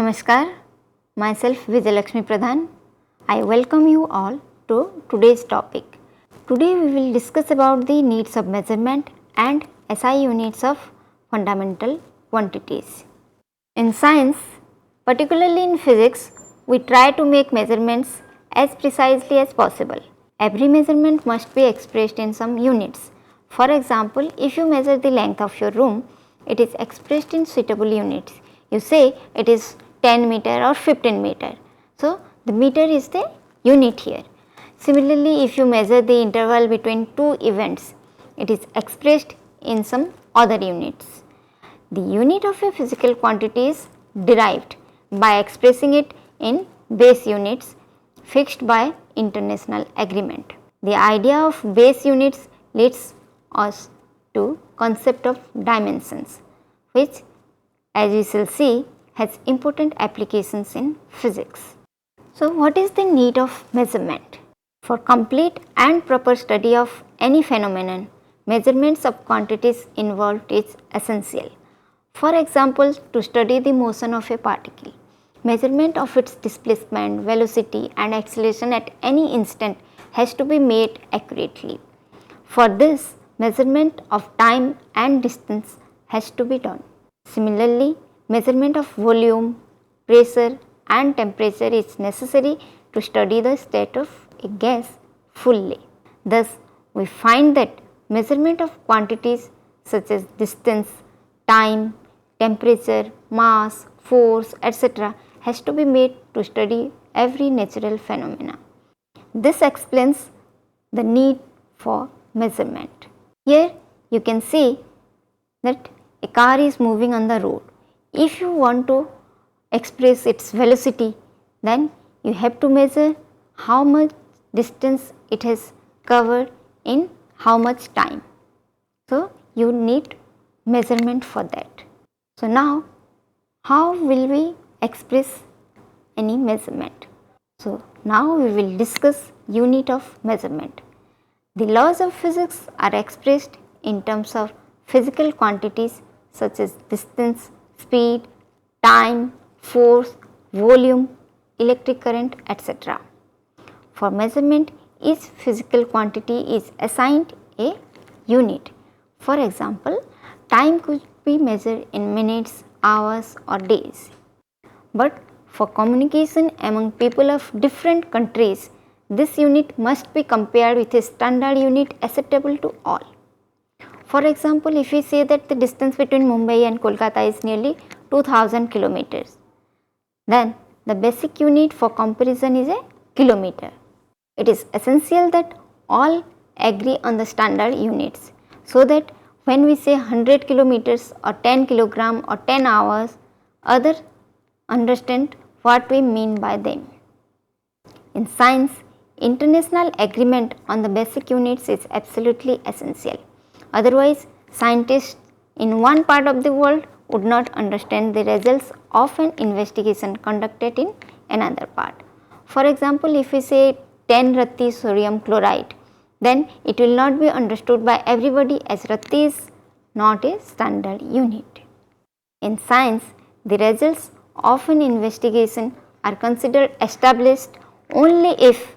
Namaskar, myself Vijayalakshmi Pradhan. I welcome you all to today's topic. Today we will discuss about the needs of measurement and SI units of fundamental quantities. In science, particularly in physics, we try to make measurements as precisely as possible. Every measurement must be expressed in some units. For example, if you measure the length of your room, it is expressed in suitable units. You say it is 10 meter or 15 meter. So, the meter is the unit here. Similarly, if you measure the interval between two events, it is expressed in some other units. The unit of a physical quantity is derived by expressing it in base units fixed by international agreement. The idea of base units leads us to concept of dimensions, which as we shall see has important applications in physics. So, what is the need of measurement? For complete and proper study of any phenomenon, measurements of quantities involved is essential. For example, to study the motion of a particle, measurement of its displacement, velocity and acceleration at any instant has to be made accurately. For this, measurement of time and distance has to be done. Similarly, measurement of volume, pressure and temperature is necessary to study the state of a gas fully. Thus, we find that measurement of quantities such as distance, time, temperature, mass, force, etc. has to be made to study every natural phenomena. This explains the need for measurement. Here you can see that a car is moving on the road. If you want to express its velocity, then you have to measure how much distance it has covered in how much time. So, you need measurement for that. So, now how will we express any measurement? So, now we will discuss unit of measurement. The laws of physics are expressed in terms of physical quantities such as distance, speed, time, force, volume, electric current, etc. For measurement, each physical quantity is assigned a unit. For example, time could be measured in minutes, hours or days. But for communication among people of different countries, this unit must be compared with a standard unit acceptable to all. For example, if we say that the distance between Mumbai and Kolkata is nearly 2000 kilometers, then the basic unit for comparison is a kilometer. It is essential that all agree on the standard units, so that when we say 100 kilometers or 10 kilogram or 10 hours, others understand what we mean by them. In science, international agreement on the basic units is absolutely essential. Otherwise, scientists in one part of the world would not understand the results of an investigation conducted in another part. For example, if we say 10 Rati sodium chloride, then it will not be understood by everybody as Rati is not a standard unit. In science, the results of an investigation are considered established only if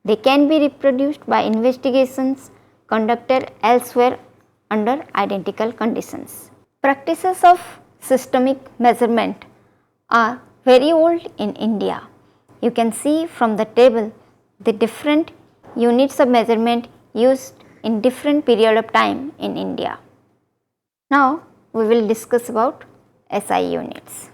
they can be reproduced by investigations conducted elsewhere under identical conditions. Practices of systemic measurement are very old in India. You can see from the table the different units of measurement used in different period of time in India. Now, we will discuss about SI units.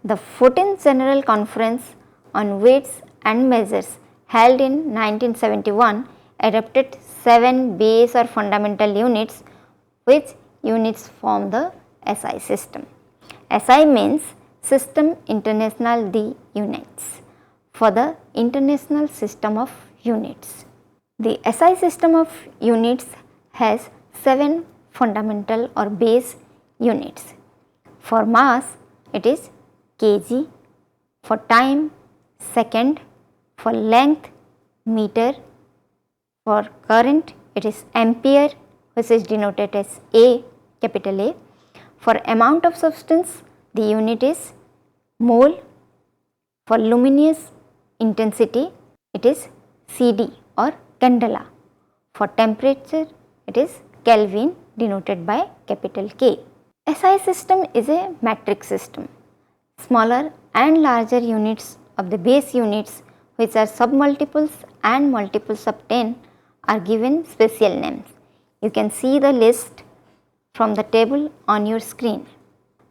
The 14th General Conference on Weights and Measures held in 1971 adopted 7 base or fundamental units, which units form the SI system. SI means System International de Units, for the International System of Units. The SI system of units has 7 fundamental or base units. For mass, it is kg, for time, second, for length, meter, for current, it is ampere, which is denoted as A, capital A. For amount of substance, the unit is mole, For luminous intensity, it is CD or candela. For temperature, it is Kelvin, denoted by capital K. SI system is a metric system. Smaller and larger units of the base units, which are submultiples and multiples of 10, are given special names. You can see the list from the table on your screen.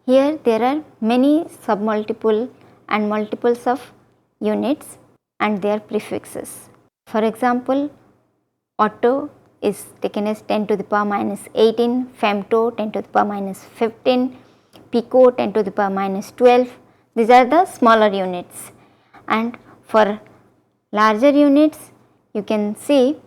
Here there are many submultiple and multiples of units and their prefixes. For example, Otto is taken as 10 to the power minus 18, femto 10 to the power minus 15, pico 10 to the power minus 12. These are the smaller units, and for larger units you can see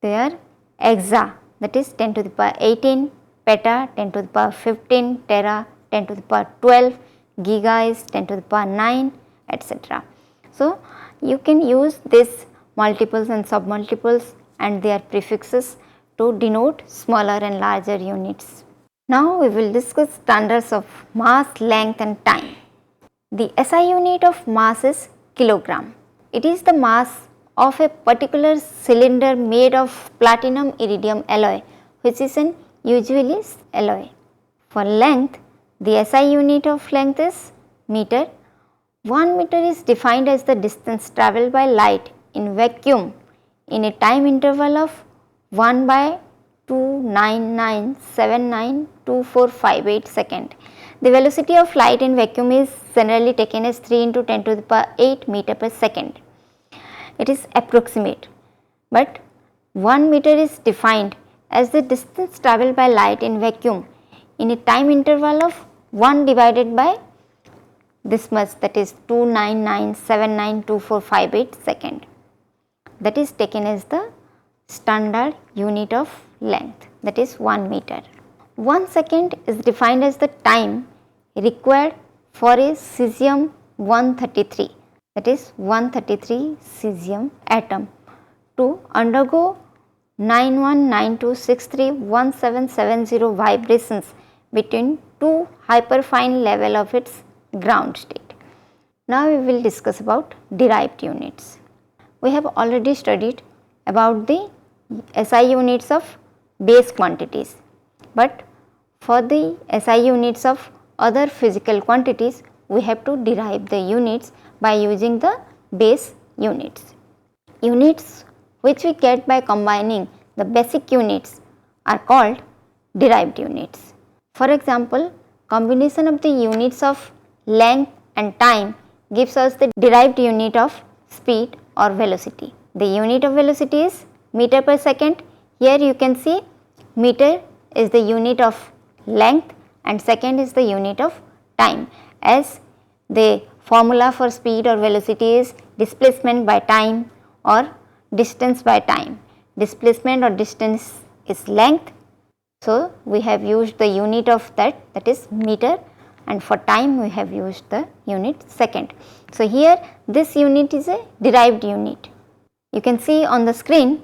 they are exa, that is 10 to the power 18, peta 10 to the power 15, tera 10 to the power 12, giga is 10 to the power 9, etc. So, you can use this multiples and submultiples and their prefixes to denote smaller and larger units. Now, we will discuss standards of mass, length and time. The SI unit of mass is kilogram. It is the mass of a particular cylinder made of platinum iridium alloy, which is an usually alloy. For length, the SI unit of length is meter. 1 meter is defined as the distance travelled by light in vacuum in a time interval of 1 by 299792458 second. The velocity of light in vacuum is generally taken as 3 into 10 to the power 8 meter per second. It is approximate, but 1 meter is defined as the distance travelled by light in vacuum in a time interval of 1 divided by this much, that is 299792458 second. That is taken as the standard unit of length, that is 1 meter. 1 second is defined as the time required for a cesium 133, that is 133 cesium atom to undergo 9192631770 vibrations between two hyperfine level of its ground state. Now, we will discuss about derived units. We have already studied about the SI units of base quantities, but for the SI units of other physical quantities, we have to derive the units by using the base units. Units which we get by combining the basic units are called derived units. For example, combination of the units of length and time gives us the derived unit of speed or velocity. The unit of velocity is meter per second. Here you can see meter is the unit of length and second is the unit of time, as the formula for speed or velocity is displacement by time or distance by time. Displacement or distance is length. So, we have used the unit of that is meter, and for time we have used the unit second. So, here this unit is a derived unit. You can see on the screen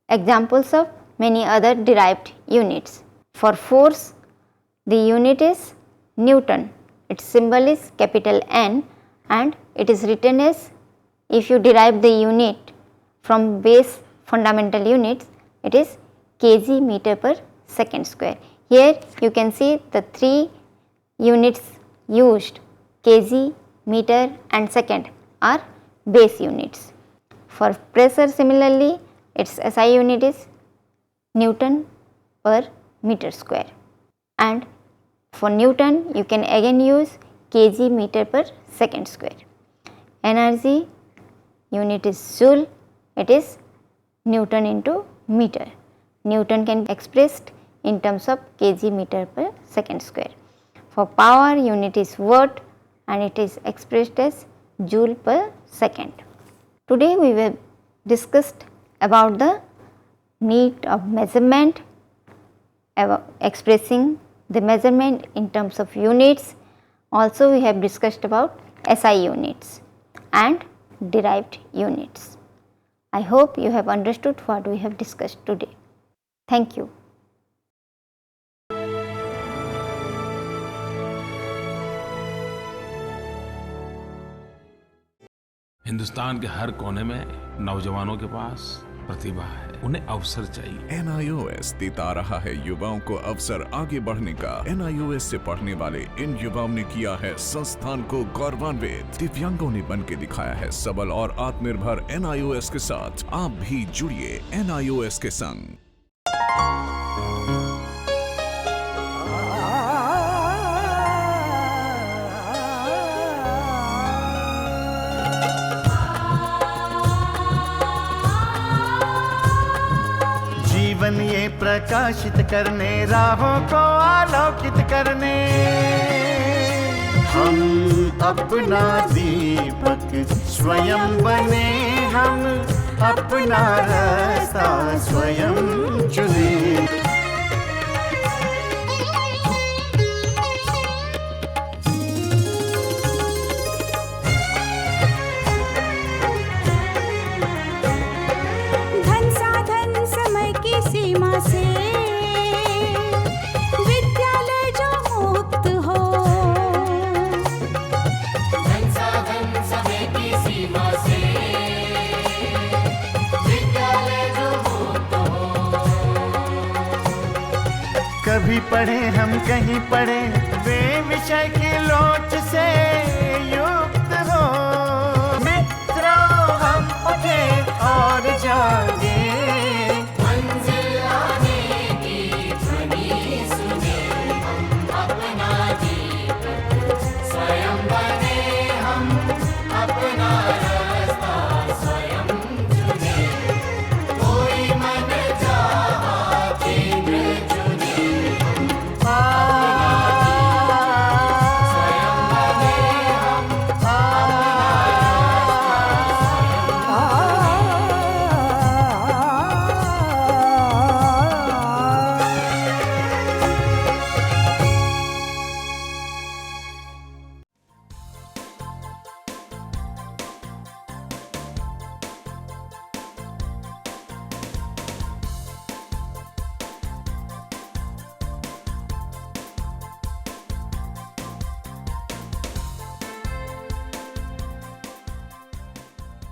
examples of many other derived units. For force, the unit is Newton. Its symbol is capital N and it is written as, if you derive the unit from base fundamental units, it is kg meter per second square. Here you can see the three units used, kg, meter and second, are base units. For pressure, similarly, its SI unit is Newton per meter square, and for Newton you can again use kg meter per second square. Energy unit is Joule, it is Newton into meter. Newton can be expressed in terms of kg meter per second square. For power, unit is watt and it is expressed as joule per second. Today we have discussed about the need of measurement, expressing the measurement in terms of units. Also we have discussed about SI units and derived units. I hope you have understood what we have discussed today. Thank you. Hindustan के हर कोने में नौजवानों के पास प्रतिभा है, उन्हें अवसर चाहिए। NIOS देता रहा है युवाओं को अवसर आगे बढ़ने का। NIOS से पढ़ने वाले इन युवाओं ने किया है संस्थान को गौरवान्वित। दिव्यांगों ने बन के दिखाया है सबल और आत्मनिर्भर। NIOS के साथ आप भी जुड़िए NIOS के संग। जीवन ये प्रकाशित करने, राहों को आलोकित करने, हम अपना दीपक स्वयं बने, हम अपना रास्ता स्वयं चुने। सीमा से विद्यालय जो मुक्त हो, धन साधन समय की सीमा से विद्यालय जो मुक्त हो। कभी पढ़े हम कहीं पढ़े, वे विषय की लोच से युक्त हो। मित्रों हम उठे और जागे,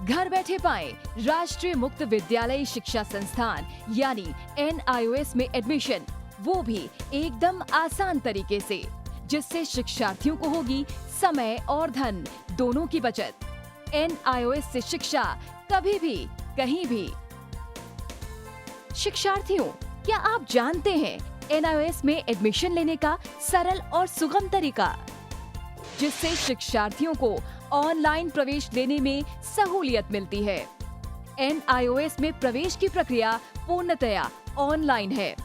घर बैठे पाए राष्ट्रीय मुक्त विद्यालय शिक्षा संस्थान यानी NIOS में एडमिशन, वो भी एकदम आसान तरीके से, जिससे शिक्षार्थियों को होगी समय और धन दोनों की बचत। NIOS से शिक्षा कभी भी कहीं भी। शिक्षार्थियों, क्या आप जानते हैं NIOS में एडमिशन लेने का सरल और सुगम तरीका, जिससे शिक्षार्थियों को ऑनलाइन प्रवेश लेने में सहूलियत मिलती है। NIOS में प्रवेश की प्रक्रिया पूर्णतया ऑनलाइन है।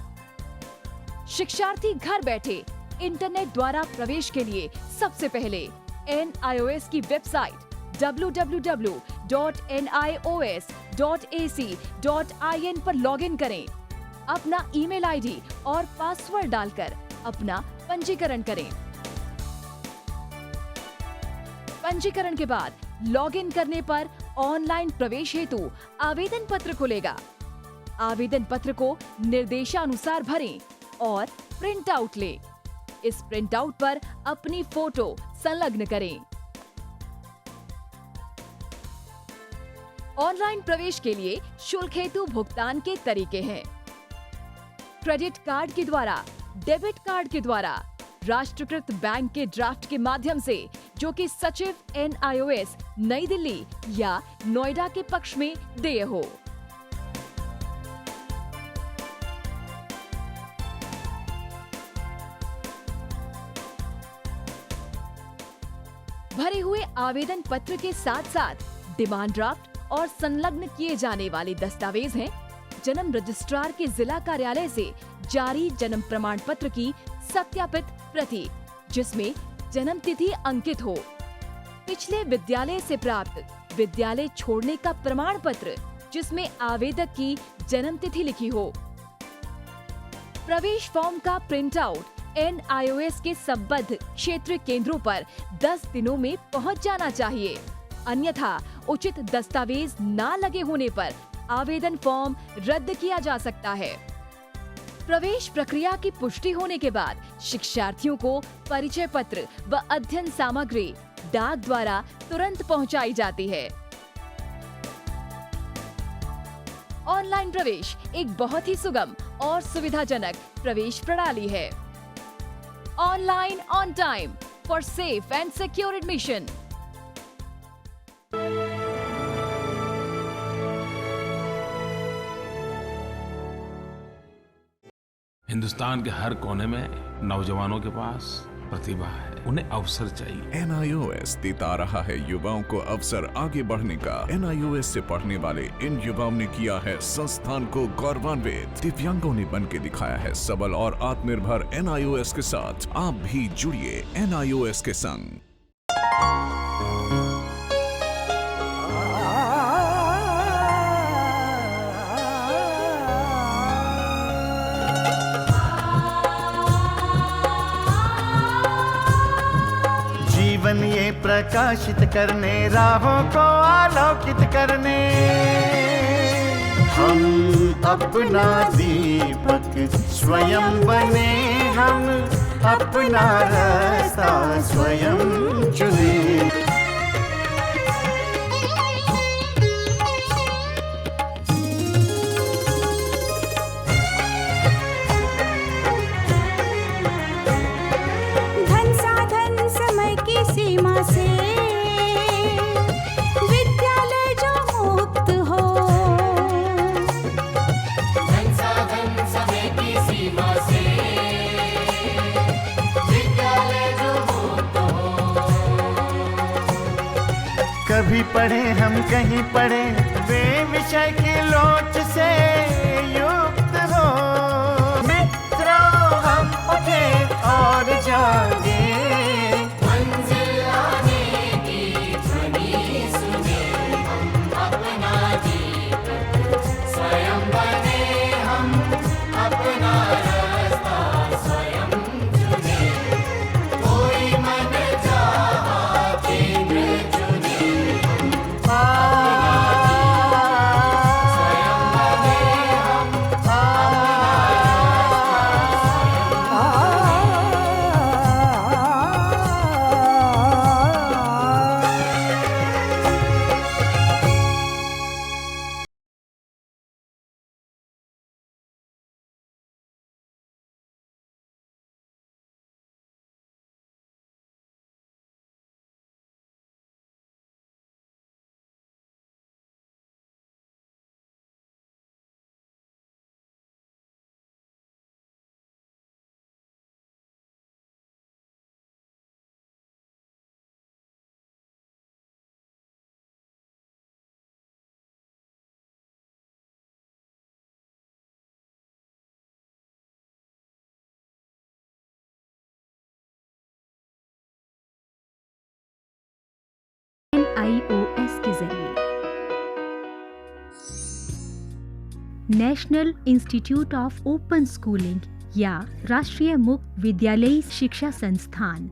शिक्षार्थी घर बैठे इंटरनेट द्वारा प्रवेश के लिए सबसे पहले NIOS की वेबसाइट www.nios.ac.in पर लॉगिन करें। अपना ईमेल आईडी और पासवर्ड डालकर अपना पंजीकरण करें। पंजीकरण के बाद लॉगिन करने पर ऑनलाइन प्रवेश हेतु आवेदन पत्र खुलेगा। आवेदन पत्र को निर्देशानुसार भरें और प्रिंट आउट लें। इस प्रिंट आउट पर अपनी फोटो संलग्न करें। ऑनलाइन प्रवेश के लिए शुल्क हेतु भुगतान के तरीके हैं: क्रेडिट कार्ड के द्वारा, डेबिट कार्ड के द्वारा, राष्ट्रीयकृत बैंक के ड्राफ्ट के माध्यम से, जो कि सचिव NIOS नई दिल्ली या नोएडा के पक्ष में देय हो। भरे हुए आवेदन पत्र के साथ साथ डिमांड ड्राफ्ट और संलग्न किए जाने वाले दस्तावेज हैं: जन्म रजिस्ट्रार के जिला कार्यालय से जारी जन्म प्रमाण पत्र की सत्यापित प्रति, जिसमें जन्म तिथि अंकित हो, पिछले विद्यालय से प्राप्त विद्यालय छोड़ने का प्रमाण पत्र, जिसमें आवेदक की जन्म तिथि लिखी हो। प्रवेश फॉर्म का प्रिंट आउट NIOS के संबद्ध क्षेत्रीय केंद्रों पर 10 दिनों में पहुंच जाना चाहिए, अन्यथा उचित दस्तावेज न लगे होने पर आवेदन फॉर्म रद्द किया जा सकता है। प्रवेश प्रक्रिया की पुष्टि होने के बाद शिक्षार्थियों को परिचय पत्र व अध्ययन सामग्री डाक द्वारा तुरंत पहुंचाई जाती है। ऑनलाइन प्रवेश एक बहुत ही सुगम और सुविधाजनक प्रवेश प्रणाली है। Online on time for safe and secure admission. Hindustan के हर कोने में नौजवानों के पास प्रतिभा है, उन्हें अवसर चाहिए। NIOS देता रहा है युवाओं को अवसर आगे बढ़ने का। NIOS से पढ़ने वाले इन युवाओं ने किया है संस्थान को गौरवान्वित। दिव्यांगों ने बन के दिखाया है सबल और आत्मनिर्भर। NIOS के साथ आप भी जुड़िए NIOS के संग। जीवन ये प्रकाशित करने, राहों को आलोकित करने, हम अपना दीपक स्वयं बने, हम अपना रास्ता स्वयं चुने। सीमा से विद्यालय जो मुक्त हो, धन साधन समय की सीमा से विद्यालय जो मुक्त हो। कभी पढ़े हम कहीं पढ़े, वे विषय की लोच से युक्त हो। मित्रों हम उठे और जागे, NIOS के जरिए national institute of open schooling या राष्ट्रीय मुक्त विद्यालयी शिक्षा संस्थान,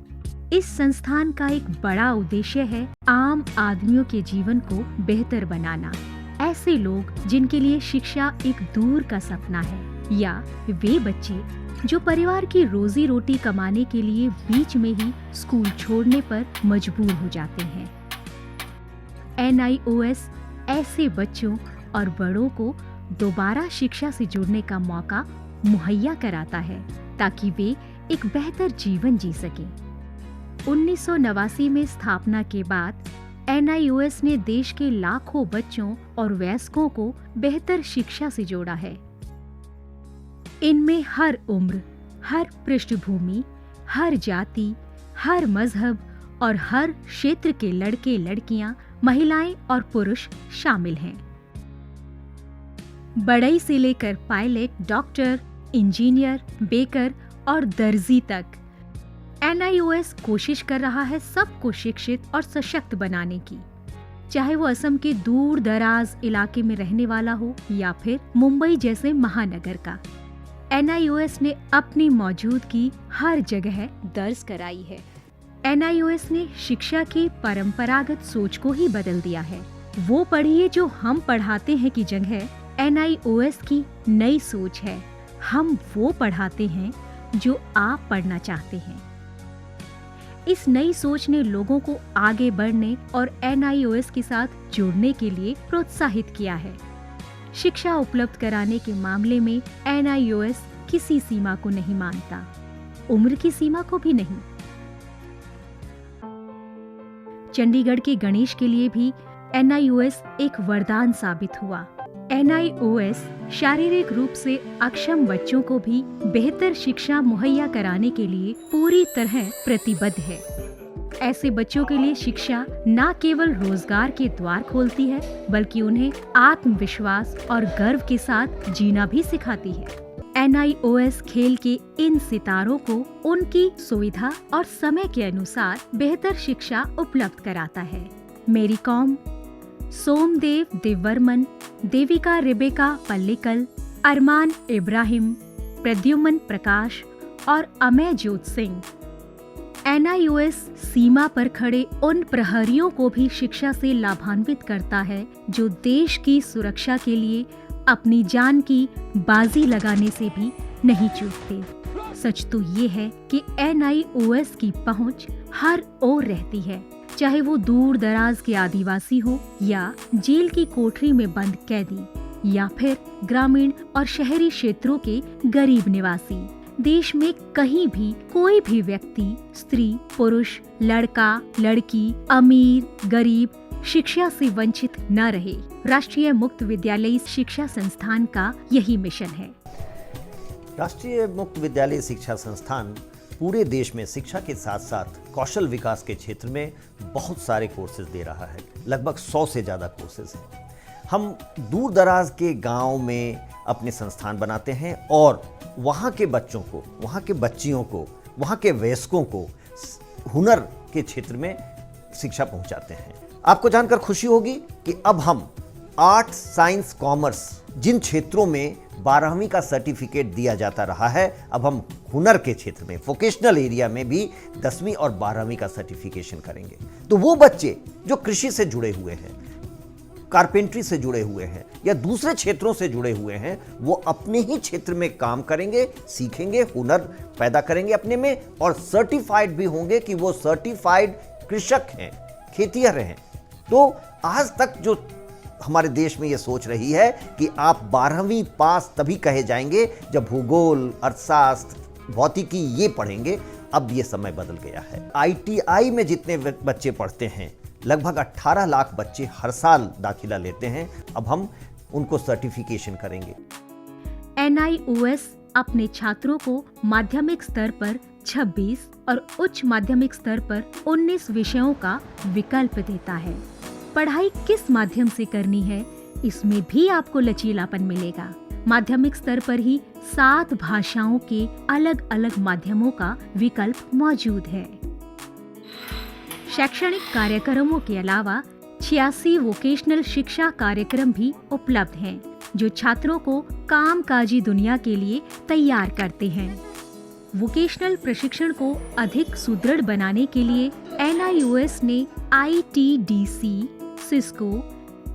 इस संस्थान का एक बड़ा उद्देश्य है आम आदमियों के जीवन को बेहतर बनाना। ऐसे लोग जिनके लिए शिक्षा एक दूर का सपना है, या वे बच्चे जो परिवार की रोजी रोटी कमाने के लिए बीच में ही स्कूल छोड़ने पर मजबूर हो जाते हैं। NIOS ऐसे बच्चों और बड़ों को दोबारा शिक्षा से जुड़ने का मौका मुहैया कराता है ताकि वे एक बेहतर जीवन जी सकें। 1989 में स्थापना के बाद NIOS ने देश के लाखों बच्चों और वयस्कों को बेहतर शिक्षा से जोड़ा है। इनमें हर उम्र, हर पृष्ठभूमि, हर जाति, हर मजहब और हर क्षेत्र के लड़के लड़कियां, महिलाएं और पुरुष शामिल हैं। बढ़ई से लेकर पायलट, डॉक्टर, इंजीनियर, बेकर और दर्जी तक NIOS कोशिश कर रहा है सबको शिक्षित और सशक्त बनाने की, चाहे वो असम के दूर दराज इलाके में रहने वाला हो या फिर मुंबई जैसे महानगर का। NIOS ने अपनी मौजूदगी हर जगह दर्ज कराई है। NIOS ने शिक्षा की परंपरागत सोच को ही बदल दिया है। वो पढ़िए जो हम पढ़ाते हैं की जगह NIOS की नई सोच है, हम वो पढ़ाते हैं जो आप पढ़ना चाहते हैं। इस नई सोच ने लोगों को आगे बढ़ने और NIOS के साथ जुड़ने के लिए प्रोत्साहित किया है। शिक्षा उपलब्ध कराने के मामले में NIOS किसी सीमा को नहीं मानता, उम्र की सीमा को भी नहीं। चंडीगढ़ के गणेश के लिए भी NIOS एक वरदान साबित हुआ। NIOS शारीरिक रूप से अक्षम बच्चों को भी बेहतर शिक्षा मुहैया कराने के लिए पूरी तरह प्रतिबद्ध है। ऐसे बच्चों के लिए शिक्षा न केवल रोजगार के द्वार खोलती है, बल्कि उन्हें आत्मविश्वास और गर्व के साथ जीना भी सिखाती है। NIOS खेल के इन सितारों को उनकी सुविधा और समय के अनुसार बेहतर शिक्षा उपलब्ध कराता है। मेरी कॉम, सोमदेव देववर्मन, देविका रेबेका पल्लिकल, अरमान इब्राहिम, प्रद्युमन प्रकाश और अमयजोत सिंह। NIOS सीमा पर खड़े उन प्रहरियों को भी शिक्षा से लाभान्वित करता है जो देश की सुरक्षा के लिए अपनी जान की बाजी लगाने से भी नहीं चूकते। सच तो ये है कि NIOS की पहुंच हर ओर रहती है, चाहे वो दूर दराज के आदिवासी हो या जेल की कोठरी में बंद कैदी या फिर ग्रामीण और शहरी क्षेत्रों के गरीब निवासी। देश में कहीं भी कोई भी व्यक्ति, स्त्री, पुरुष, लड़का, लड़की, अमीर, गरीब शिक्षा से वंचित न रहे। राष्ट्रीय मुक्त विद्यालयी शिक्षा संस्थान का यही मिशन है। राष्ट्रीय मुक्त विद्यालय शिक्षा संस्थान पूरे देश में शिक्षा के साथ साथ कौशल विकास के क्षेत्र में बहुत सारे कोर्सेज दे रहा है। लगभग 100 से ज़्यादा कोर्सेज हैं। हम दूर दराज के गांव में अपने संस्थान बनाते हैं और वहाँ के बच्चों को, वहाँ के बच्चियों को, वहाँ के वयस्कों को हुनर के क्षेत्र में शिक्षा पहुँचाते हैं। आपको जानकर खुशी होगी कि अब हम आर्ट्स, साइंस, कॉमर्स जिन क्षेत्रों में 12वीं का सर्टिफिकेट दिया जाता रहा है, अब हम हुनर के क्षेत्र में, वोकेशनल एरिया में भी 10वीं और 12वीं का सर्टिफिकेशन करेंगे। तो वो बच्चे जो कृषि से जुड़े हुए हैं, कारपेंट्री से जुड़े हुए हैं या दूसरे क्षेत्रों से जुड़े हुए हैं, वो अपने ही क्षेत्र में काम करेंगे, सीखेंगे, हुनर पैदा करेंगे अपने में और सर्टिफाइड भी होंगे कि वो सर्टिफाइड कृषक हैं, खेतिहर हैं। तो आज तक जो हमारे देश में ये सोच रही है कि आप 12वीं पास तभी कहे जाएंगे जब भूगोल, अर्थशास्त्र, भौतिकी ये पढ़ेंगे, अब ये समय बदल गया है। ITI में जितने बच्चे पढ़ते हैं, लगभग 18 लाख बच्चे हर साल दाखिला लेते हैं। अब हम उनको सर्टिफिकेशन करेंगे। NIOS अपने छात्रों को माध्यमिक स्तर पर 26 और उच्च माध्यमिक स्तर पर 19 विषयों का विकल्प देता है। पढ़ाई किस माध्यम से करनी है, इसमें भी आपको लचीलापन मिलेगा। माध्यमिक स्तर पर ही 7 भाषाओं के अलग अलग माध्यमों का विकल्प मौजूद है। शैक्षणिक कार्यक्रमों के अलावा 86 वोकेशनल शिक्षा कार्यक्रम भी उपलब्ध हैं, जो छात्रों को कामकाजी दुनिया के लिए तैयार करते हैं। वोकेशनल प्रशिक्षण को अधिक सुदृढ़ बनाने के लिए NIOS ने ITDC, Cisco,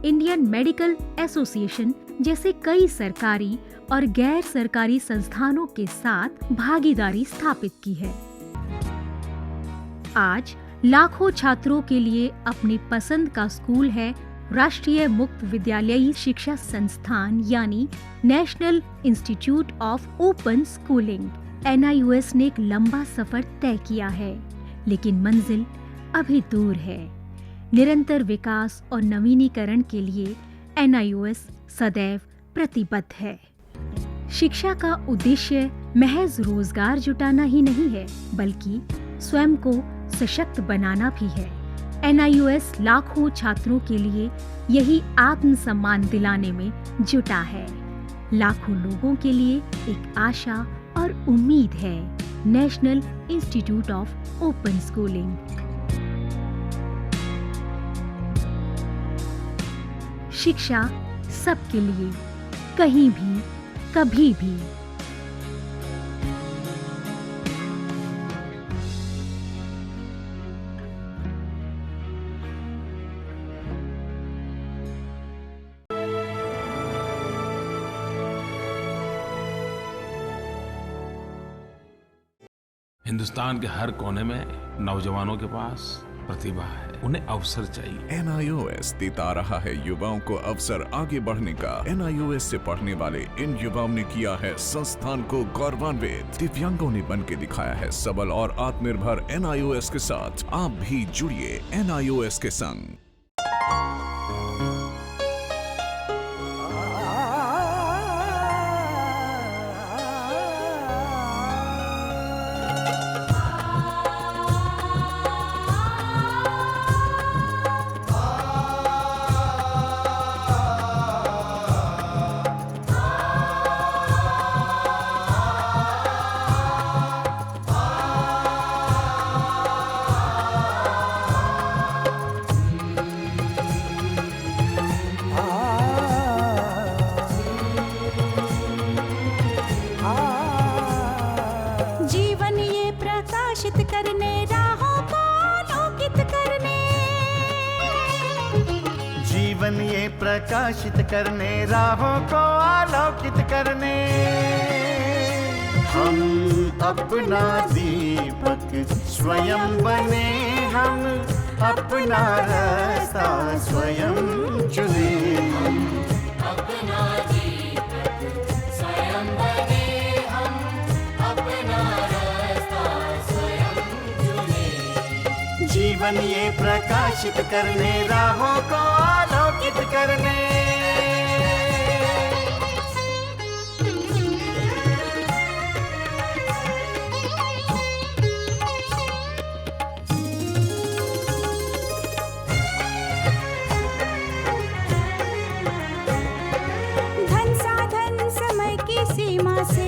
Indian medical association जैसे कई सरकारी और गैर सरकारी संस्थानों के साथ भागीदारी स्थापित की है। आज लाखों छात्रों के लिए अपनी पसंद का स्कूल है राष्ट्रीय मुक्त विद्यालयी शिक्षा संस्थान यानी national institute of open schooling. NIOS ने एक लंबा सफर तय किया है, लेकिन मंजिल अभी दूर है। निरंतर विकास और नवीनीकरण के लिए NIOS सदैव प्रतिबद्ध है। शिक्षा का उद्देश्य महज रोजगार जुटाना ही नहीं है, बल्कि स्वयं को सशक्त बनाना भी है। NIOS लाखों छात्रों के लिए यही आत्मसम्मान दिलाने में जुटा है। लाखों लोगों के लिए एक आशा और उम्मीद है। National institute of open schooling. शिक्षा सबके लिए, कहीं भी, कभी भी। हिंदुस्तान के हर कोने में नौजवानों के पास प्रतिभा है, उन्हें अवसर चाहिए। NIOS देता रहा है युवाओं को अवसर आगे बढ़ने का। NIOS से पढ़ने वाले इन युवाओं ने किया है संस्थान को गौरवान्वित। दिव्यांगों ने बन के दिखाया है सबल और आत्मनिर्भर। NIOS के साथ आप भी जुड़िए NIOS के संग। जीवन ये प्रकाशित करने, राहों को आलोकित करने। जीवन ये प्रकाशित करने, राहों को आलोकित करने। हम अपना दीपक स्वयं बने, हम अपना रास्ता स्वयं चुने। अपना दीपक स्वयं बने, हम अपना रास्ता स्वयं चुने। जीवन ये प्रकाशित करने, राहों को आलोकित करने। धन साधन समय की सीमा से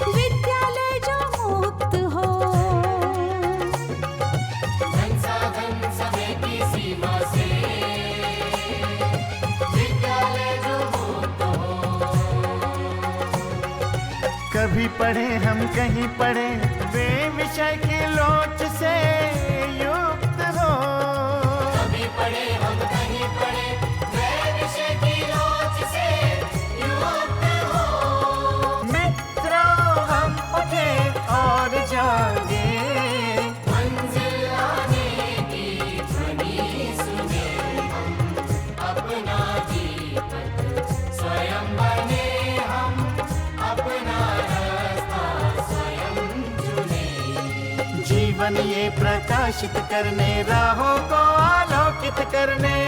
विद्यालय जो मुक्त हो। धन साधन समय की सीमा से विद्यालय जो मुक्त हो। कभी पढ़े हम कहीं पढ़े, वे विषय की लोच से युक्त हो। कभी पढ़े हम कहीं पढ़े, वे विषय की लोच से युक्त हो। मित्रों हम उठे और जागे, मंजिल आने की ध्वनि सुने। हम अपना दीपक स्वयं बने, हम अपना रास्ता स्वयं चुने। जीवन ये प्रकाशित करने, राहों को आलोकित करने।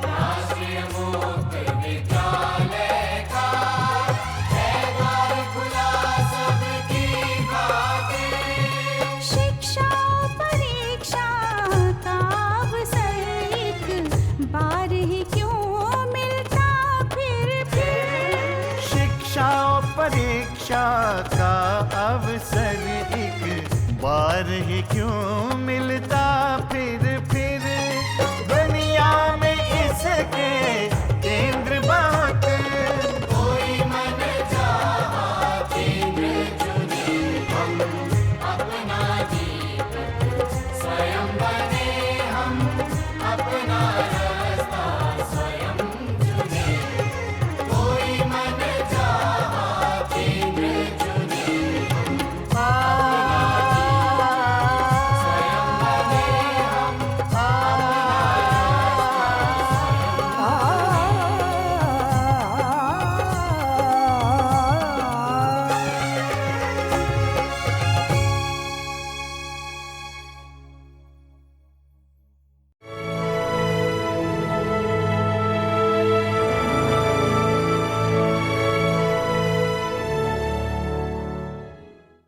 राष्ट्रीय मुक्त विद्यालय का है द्वार खुला सबकी खातिर। शिक्षा परीक्षा का अवसर एक बार ही क्यों मिलता फिर। शिक्षा और परीक्षा का अवसर